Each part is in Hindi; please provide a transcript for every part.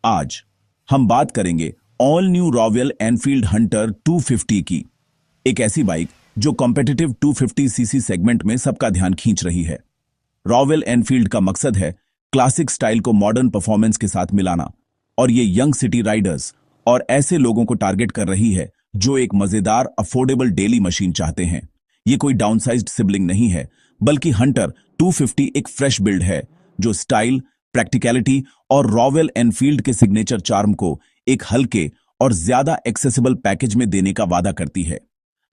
आज हम बात करेंगे all new royal Enfield Hunter 250 की। एक ऐसी बाइक जो कॉम्पिटिटिव 250 सीसी सेगमेंट में सबका ध्यान खींच रही है। रॉयल एनफील्ड का मकसद है क्लासिक स्टाइल को मॉडर्न परफॉर्मेंस के साथ मिलाना, और ये यंग सिटी राइडर्स और ऐसे लोगों को टारगेट कर रही है जो एक मजेदार अफोर्डेबल डेली मशीन चाहते हैं। ये कोई डाउनसाइज्ड सिबलिंग नहीं है, बल्कि हंटर 250 एक फ्रेश बिल्ड है जो स्टाइल, प्रैक्टिकलिटी और रॉयल एनफील्ड के सिग्नेचर चार्म को एक हल्के और ज्यादा एक्सेसिबल पैकेज में देने का वादा करती है।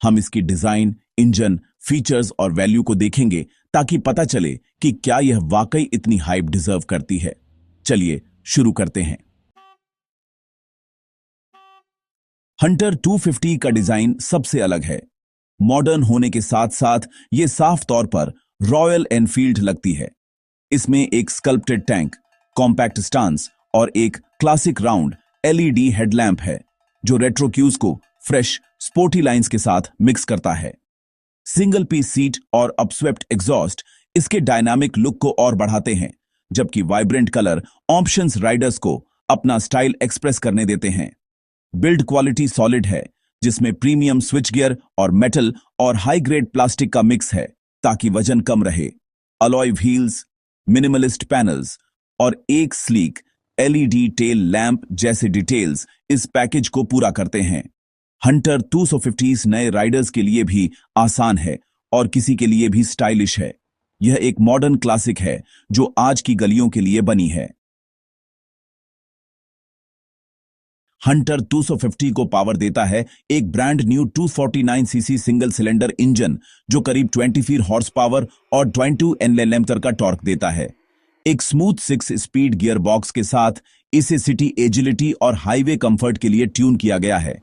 हम इसकी डिजाइन, इंजन, फीचर्स और वैल्यू को देखेंगे ताकि पता चले कि क्या यह वाकई इतनी हाइप डिजर्व करती है। चलिए शुरू करते हैं। हंटर 250 का डिजाइन सबसे अलग है। मॉडर्न होने के साथ साथ यह साफ तौर पर रॉयल एनफील्ड लगती है। इसमें एक स्कल्प्टेड टैंक, कॉम्पैक्ट स्टांस और एक क्लासिक राउंड एलईडी हेडलैम्प है जो रेट्रो क्यूज को फ्रेश स्पोर्टी लाइंस के साथ मिक्स करता है। सिंगल पीस सीट और अपस्वेप्ट एग्जॉस्ट इसके डायनामिक लुक को और बढ़ाते हैं, जबकि वाइब्रेंट कलर ऑप्शंस राइडर्स को अपना स्टाइल एक्सप्रेस करने देते हैं। बिल्ड क्वालिटी सॉलिड है, जिसमें प्रीमियम स्विच गियर और मेटल और हाई ग्रेड प्लास्टिक का मिक्स है ताकि वजन कम रहे। अलॉय व्हील्स, मिनिमलिस्ट पैनल्स और एक स्लीक एलईडी टेल लैंप जैसे डिटेल्स इस पैकेज को पूरा करते हैं। हंटर 250 नए राइडर्स के लिए भी आसान है और किसी के लिए भी स्टाइलिश है। यह एक मॉडर्न क्लासिक है जो आज की गलियों के लिए बनी है। हंटर 250 को पावर देता है एक brand new 249 CC single cylinder engine जो करीब 24 हॉर्स पावर और 22 एनएलएम का टॉर्क देता है। एक स्मूथ 6 स्पीड गियर बॉक्स के साथ इसे सिटी एजिलिटी और हाईवे कंफर्ट के लिए ट्यून किया गया है।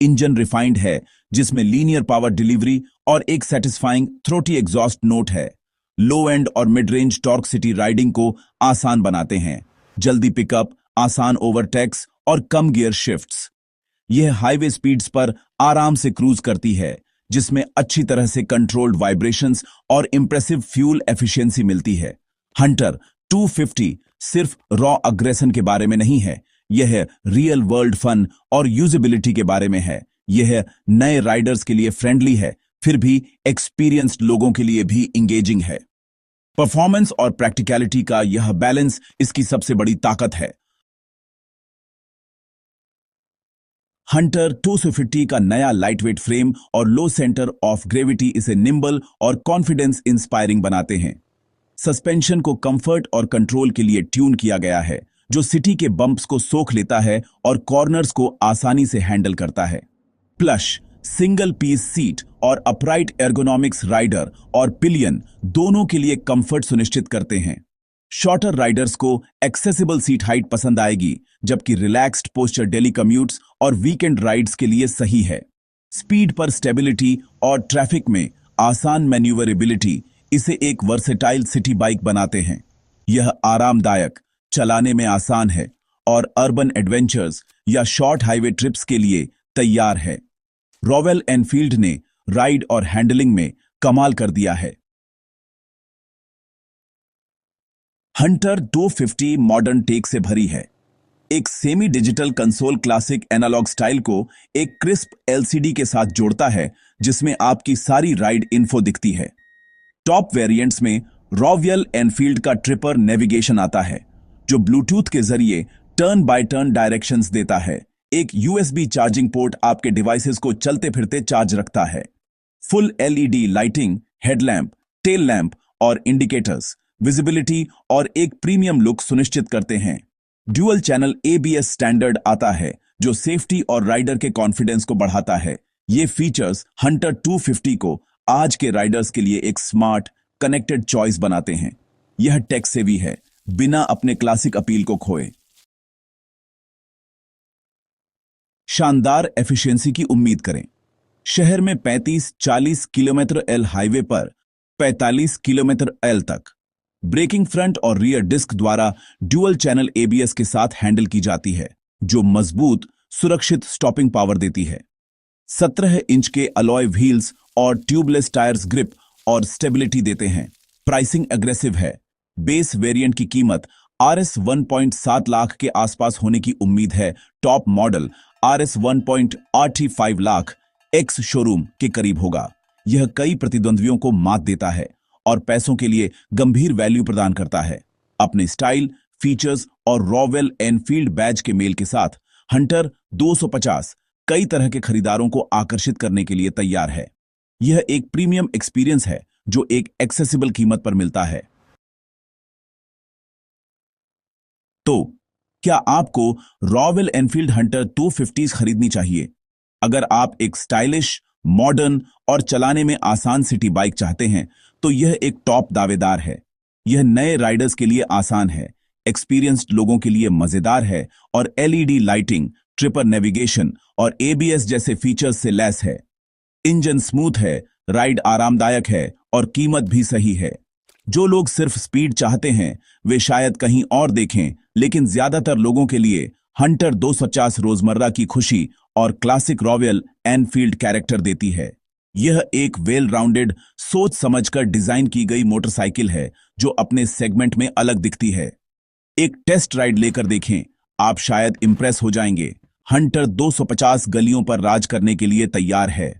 इंजन रिफाइंड है, जिसमें लीनियर पावर डिलीवरी और एक सेटिस्फाइंग थ्रोटी एग्जॉस्ट नोट है। लो एंड और mid range torque city riding को आसान बनाते हैं। जल्दी पिकअप, आसान ओवरटेक्स और कम गियर शिफ्ट्स। यह हाईवे स्पीड्स पर आराम से क्रूज करती है, जिसमें अच्छी तरह से कंट्रोल्ड वाइब्रेशंस और इंप्रेसिव फ्यूल एफिशिएंसी मिलती है। हंटर 250 सिर्फ रॉ अग्रेशन के बारे में नहीं है, यह रियल वर्ल्ड फन और यूजेबिलिटी के बारे में है। यह नए राइडर्स के लिए फ्रेंडली है, फिर भी एक्सपीरियंस्ड लोगों के लिए भी इंगेजिंग है। परफॉर्मेंस और प्रैक्टिकलिटी का यह बैलेंस इसकी सबसे बड़ी ताकत है। हंटर 250 का नया लाइटवेट फ्रेम और लो सेंटर ऑफ ग्रेविटी इसे निम्बल और कॉन्फिडेंस इंस्पायरिंग बनाते हैं। सस्पेंशन को कंफर्ट और कंट्रोल के लिए ट्यून किया गया है, जो सिटी के बम्प्स को सोख लेता है और कॉर्नर्स को आसानी से हैंडल करता है। प्लस सिंगल पीस सीट और अपराइट एर्गोनॉमिक्स राइडर और पिलियन दोनों के लिए कंफर्ट सुनिश्चित करते हैं। शॉर्टर राइडर्स को एक्सेसिबल सीट हाइट पसंद आएगी, जबकि रिलैक्स्ड पोस्चर डेली कम्यूट्स और वीकेंड राइड्स के लिए सही है। स्पीड पर स्टेबिलिटी और ट्रैफिक में आसान मैन्यूवरेबिलिटी इसे एक वर्सेटाइल सिटी बाइक बनाते हैं। यह आरामदायक, चलाने में आसान है और अर्बन एडवेंचर्स या शॉर्ट हाईवे ट्रिप्स के लिए तैयार है। रॉयल एनफील्ड ने राइड और हैंडलिंग में कमाल कर दिया है। हंटर 250 मॉडर्न टेक से भरी है। एक semi digital console classic analog style को एक क्रिस्प एलसीडी के साथ जोड़ता है, जिसमें आपकी सारी राइड इन्फो दिखती है। टॉप वेरिएंट्स में रॉयल एनफील्ड का ट्रिपर नेविगेशन आता है, जो ब्लूटूथ के जरिए टर्न बाय टर्न डायरेक्शंस देता है। एक यूएसबी चार्जिंग पोर्ट आपके डिवाइसेस को चलते फिरते चार्ज रखता है। Full LED lighting, headlamp, tail lamp और इंडिकेटर्स विजिबिलिटी और एक प्रीमियम लुक सुनिश्चित करते हैं। ड्यूअल चैनल एबीएस स्टैंडर्ड आता है, जो सेफ्टी और राइडर के कॉन्फिडेंस को बढ़ाता है। ये फीचर्स हंटर 250 को आज के राइडर्स के लिए एक स्मार्ट, कनेक्टेड चॉइस बनाते हैं। यह टेक सेवी है, बिना अपने क्लासिक अपील को खोए। शानदार एफिशिएंसी की उम्मीद करें। शहर में 35-40 किलोमीटर एल हाईवे पर 45 किलोमीटर एल तक। ब्रेकिंग फ्रंट और रियर डिस्क द्वारा ड्यूअल चैनल एबीएस के साथ हैंडल की जाती है, जो मजबूत, सुरक्षित स्टॉपिंग पावर देती है। 17 इंच के अलॉय व्हील्स और ट्यूबलेस टायर्स ग्रिप और स्टेबिलिटी देते हैं। प्राइसिंग एग्रेसिव है। बेस वेरिएंट की कीमत RS 1.7 लाख के आसपास होने की उम्मीद है। Top model RS 1.85 lakh ex showroom के करीब होगा। यह कई प्रतिद्वंद्वियों को मात देता है और पैसों के लिए गंभीर वैल्यू प्रदान करता है। अपने स्टाइल, फीचर्स और रॉयल एनफील्ड बैज के मेल के साथ हंटर 250 कई तरह के खरीदारों को आकर्षित करने के लिए तैयार है। यह एक प्रीमियम एक्सपीरियंस है जो एक एक्सेसिबल कीमत पर मिलता है। तो क्या आपको रॉयल एनफील्ड हंटर 250 खरीदनी चाहिए? अगर आप एक स्टाइलिश, मॉडर्न और चलाने में आसान सिटी बाइक चाहते हैं तो यह एक टॉप दावेदार है। यह नए राइडर्स के लिए आसान है, एक्सपीरियंस्ड लोगों के लिए मजेदार है और एलईडी लाइटिंग, ट्रिपर नेविगेशन और एबीएस जैसे फीचर्स से लैस है। इंजन स्मूथ है, राइड आरामदायक है और कीमत भी सही है। जो लोग सिर्फ स्पीड चाहते हैं वे शायद कहीं और देखें, लेकिन ज्यादातर लोगों के लिए हंटर 250 रोजमर्रा की खुशी और क्लासिक रॉयल एनफील्ड कैरेक्टर देती है। यह एक वेल राउंडेड, सोच समझकर डिजाइन की गई मोटरसाइकिल है जो अपने सेगमेंट में अलग दिखती है। एक टेस्ट राइड लेकर देखें, आप शायद इंप्रेस हो जाएंगे। हंटर 250 गलियों पर राज करने के लिए तैयार है।